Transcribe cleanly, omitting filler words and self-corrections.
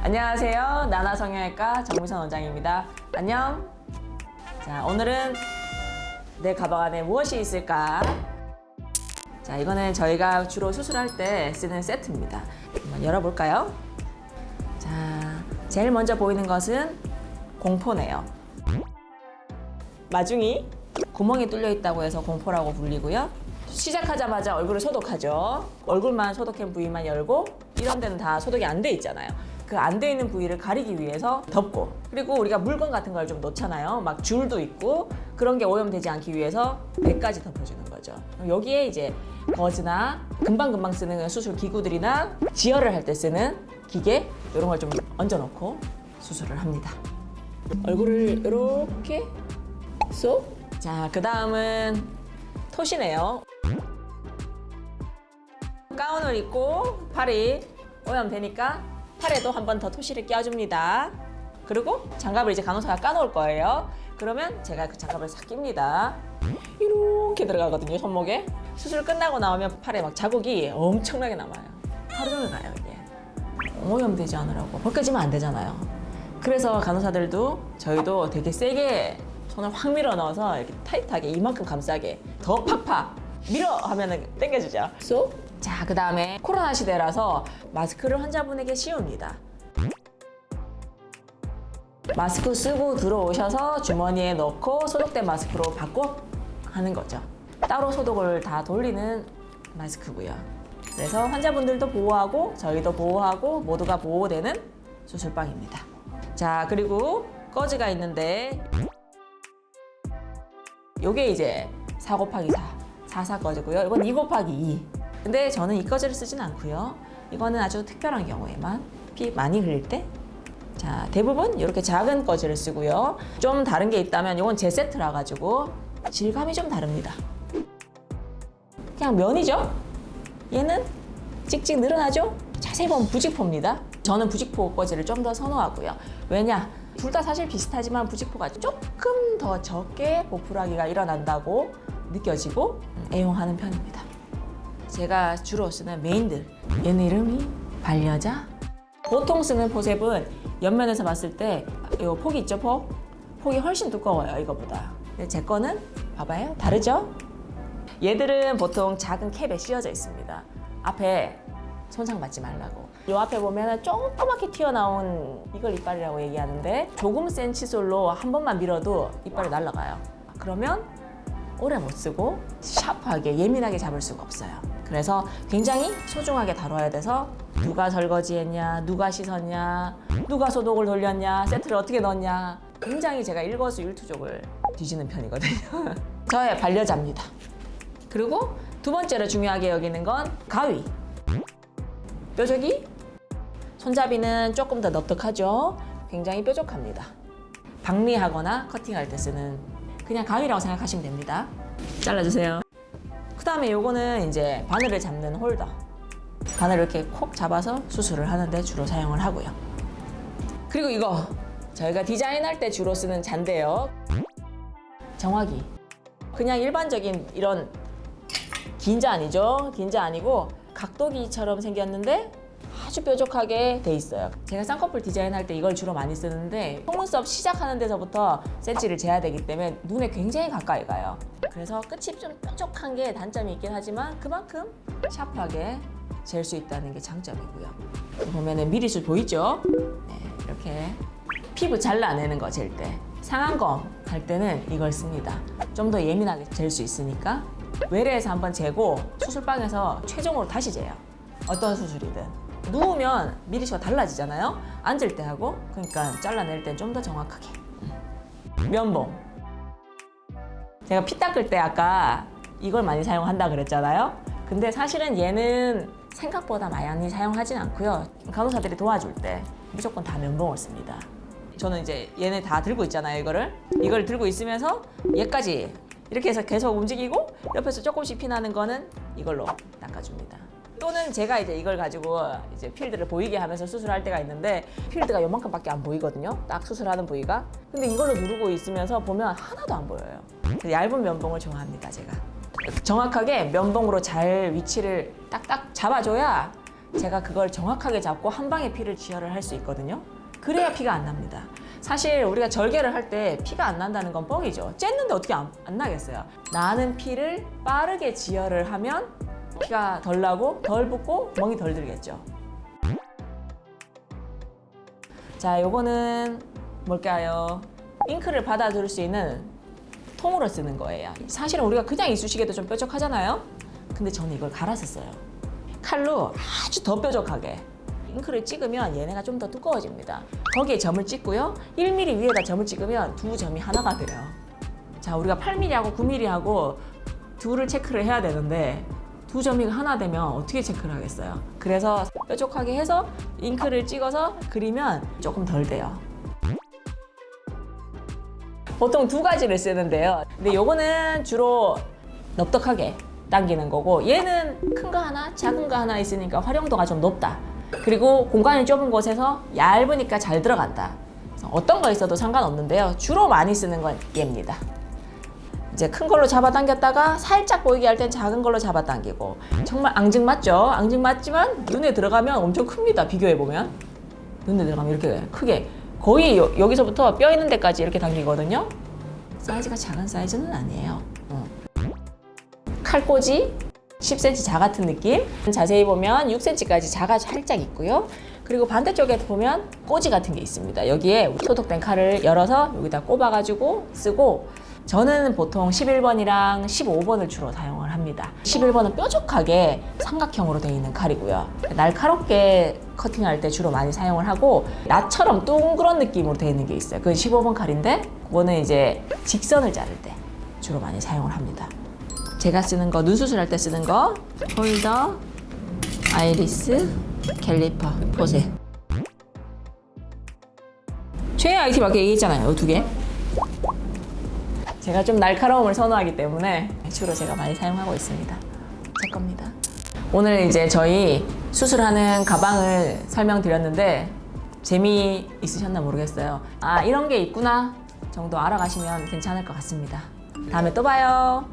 안녕하세요. 나나성형외과 정미선 원장입니다. 안녕. 자, 오늘은 내 가방 안에 무엇이 있을까? 자, 이거는 저희가 주로 수술할 때 쓰는 세트입니다. 한번 열어볼까요? 자, 제일 먼저 보이는 것은 공포네요. 마중이 구멍이 뚫려 있다고 해서 공포라고 불리고요. 시작하자마자 얼굴을 소독하죠. 얼굴만 소독한 부위만 열고 이런 데는 다 소독이 안 돼 있잖아요. 그 안 돼 있는 부위를 가리기 위해서 덮고, 그리고 우리가 물건 같은 걸 좀 놓잖아요. 막 줄도 있고 그런 게 오염되지 않기 위해서 배까지 덮어주는 거죠. 여기에 이제 거즈나 금방금방 쓰는 수술 기구들이나 지혈을 할 때 쓰는 기계 이런 걸 좀 얹어놓고 수술을 합니다. 얼굴을 이렇게 쏙. 자, 그 다음은 톳이네요. 가운을 입고 팔이 오염되니까 팔에도 한 번 더 토시를 껴줍니다. 그리고 장갑을 이제 간호사가 까놓을 거예요. 그러면 제가 그 장갑을 싹 낍니다. 이렇게 들어가거든요, 손목에. 수술 끝나고 나오면 팔에 막 자국이 엄청나게 남아요. 하루 종일 가요, 이게. 오염되지 않으라고. 벗겨지면 안 되잖아요. 그래서 간호사들도 저희도 되게 세게 손을 확 밀어 넣어서 이렇게 타이트하게 이만큼 감싸게 더 팍팍 밀어 하면은 당겨주죠. 쏙. 자, 그 다음에 코로나 시대라서 마스크를 환자분에게 씌웁니다. 마스크 쓰고 들어오셔서 주머니에 넣고 소독된 마스크로 바꿔 하는 거죠. 따로 소독을 다 돌리는 마스크고요. 그래서 환자분들도 보호하고 저희도 보호하고 모두가 보호되는 수술방입니다. 자, 그리고 거즈가 있는데 요게 이제 4 곱하기 4, 4 거즈고요. 이건 2 곱하기 2. 근데 저는 이 거즈를 쓰진 않고요. 이거는 아주 특별한 경우에만 피 많이 흘릴 때. 자, 대부분 이렇게 작은 거즈를 쓰고요. 좀 다른 게 있다면 이건 제 세트라 가지고 질감이 좀 다릅니다. 그냥 면이죠. 얘는 찍찍 늘어나죠. 자세히 보면 부직포입니다. 저는 부직포 거즈를 좀 더 선호하고요. 왜냐? 둘 다 사실 비슷하지만 부직포가 조금 더 적게 보풀하기가 일어난다고 느껴지고 애용하는 편입니다. 제가 주로 쓰는 메인들, 얘는 이름이 반려자. 보통 쓰는 포셉은 옆면에서 봤을 때 이 폭이 있죠, 폭이 훨씬 두꺼워요, 이거보다. 근데 제 거는 봐봐요, 다르죠? 얘들은 보통 작은 캡에 씌워져 있습니다. 앞에 손상받지 말라고. 요 앞에 보면 조그맣게 튀어나온 이걸 이빨이라고 얘기하는데, 조금 센 칫솔로 한 번만 밀어도 이빨이 날아가요. 그러면 오래 못 쓰고 샤프하게 예민하게 잡을 수가 없어요. 그래서 굉장히 소중하게 다뤄야 돼서 누가 설거지했냐, 누가 씻었냐, 누가 소독을 돌렸냐, 세트를 어떻게 넣었냐, 굉장히 제가 일거수일투족을 뒤지는 편이거든요. 저의 반려자입니다. 그리고 두 번째로 중요하게 여기는 건 가위. 뾰족이, 손잡이는 조금 더 넙득하죠. 굉장히 뾰족합니다. 박리하거나 커팅할 때 쓰는 그냥 가위라고 생각하시면 됩니다. 잘라주세요. 그 다음에 요거는 이제 바늘을 잡는 홀더. 바늘을 이렇게 콕 잡아서 수술을 하는데 주로 사용을 하고요. 그리고 이거 저희가 디자인할 때 주로 쓰는 잔데요. 정화기. 그냥 일반적인 이런 긴 자 아니죠? 긴 자 아니고 각도기처럼 생겼는데 아주 뾰족하게 돼 있어요. 제가 쌍꺼풀 디자인할 때 이걸 주로 많이 쓰는데 속눈썹 시작하는 데서부터 센치를 재야 되기 때문에 눈에 굉장히 가까이 가요. 그래서 끝이 좀 뾰족한 게 단점이 있긴 하지만 그만큼 샤프하게 잴 수 있다는 게 장점이고요. 보면은 미리술 보이죠? 네, 이렇게 피부 잘라내는 거 잴 때, 상안검 할 때는 이걸 씁니다. 좀 더 예민하게 잴 수 있으니까. 외래에서 한번 재고 수술방에서 최종으로 다시 재요. 어떤 수술이든. 누우면 미리수가 달라지잖아요. 앉을 때 하고. 그러니까 잘라낼 땐 좀 더 정확하게. 면봉. 제가 피 닦을 때 아까 이걸 많이 사용한다 그랬잖아요. 근데 사실은 얘는 생각보다 많이 사용하진 않고요. 간호사들이 도와줄 때 무조건 다 면봉을 씁니다. 저는 이제 얘네 다 들고 있잖아요, 이걸 들고 있으면서 얘까지 이렇게 해서 계속 움직이고 옆에서 조금씩 피나는 거는 이걸로 닦아줍니다. 또는 제가 이제 이걸 가지고 이제 필드를 보이게 하면서 수술할 때가 있는데 필드가 요만큼밖에 안 보이거든요. 딱 수술하는 부위가. 근데 이걸로 누르고 있으면서 보면 하나도 안 보여요. 얇은 면봉을 좋아합니다, 제가. 정확하게 면봉으로 잘 위치를 딱딱 잡아줘야 제가 그걸 정확하게 잡고 한 방에 피를 지혈을 할 수 있거든요. 그래야 피가 안 납니다. 사실 우리가 절개를 할 때 피가 안 난다는 건 뻥이죠. 쨌는데 어떻게 안 나겠어요? 나는 피를 빠르게 지혈을 하면 피가 덜 나고 덜 붓고 멍이 덜 들겠죠. 자, 요거는 뭘까요? 잉크를 받아줄 수 있는 통으로 쓰는 거예요. 사실은 우리가 그냥 이쑤시개도 좀 뾰족하잖아요. 근데 저는 이걸 갈아서 써요. 칼로 아주 더 뾰족하게. 잉크를 찍으면 얘네가 좀 더 두꺼워집니다. 거기에 점을 찍고요. 1mm 위에다 점을 찍으면 두 점이 하나가 돼요. 자, 우리가 8mm하고 9mm하고 둘을 체크를 해야 되는데 두 점이 하나 되면 어떻게 체크를 하겠어요? 그래서 뾰족하게 해서 잉크를 찍어서 그리면 조금 덜 돼요. 보통 두 가지를 쓰는데요. 근데 요거는 주로 넙떡하게 당기는 거고, 얘는 큰 거 하나, 작은 거 하나 있으니까 활용도가 좀 높다. 그리고 공간이 좁은 곳에서 얇으니까 잘 들어간다. 어떤 거 있어도 상관없는데요. 주로 많이 쓰는 건 얘입니다. 이제 큰 걸로 잡아당겼다가 살짝 보이게 할 땐 작은 걸로 잡아당기고. 정말 앙증맞죠? 앙증맞지만 눈에 들어가면 엄청 큽니다. 비교해보면. 눈에 들어가면 이렇게 크게. 거의 여기서부터 뼈 있는 데까지 이렇게 당기거든요. 사이즈가 작은 사이즈는 아니에요. 칼꽂이 10cm 자 같은 느낌. 자세히 보면 6cm까지 자가 살짝 있고요. 그리고 반대쪽에 보면 꽂이 같은 게 있습니다. 여기에 소독된 칼을 열어서 여기다 꼽아가지고 쓰고, 저는 보통 11번이랑 15번을 주로 사용을 합니다. 11번은 뾰족하게 삼각형으로 되어 있는 칼이고요. 날카롭게 커팅할 때 주로 많이 사용을 하고, 나처럼 동그란 느낌으로 되어 있는 게 있어요. 그건 15번 칼인데, 그거는 이제 직선을 자를 때 주로 많이 사용을 합니다. 제가 쓰는 거, 눈 수술할 때 쓰는 거, 홀더, 아이리스, 캘리퍼, 포세. 최애 아이템 아까 얘기했잖아요. 이 두 개. 제가 좀 날카로움을 선호하기 때문에 주로 제가 많이 사용하고 있습니다. 제 겁니다. 오늘 이제 저희 수술하는 가방을 설명드렸는데 재미있으셨나 모르겠어요. 아, 이런 게 있구나 정도 알아가시면 괜찮을 것 같습니다. 다음에 또 봐요.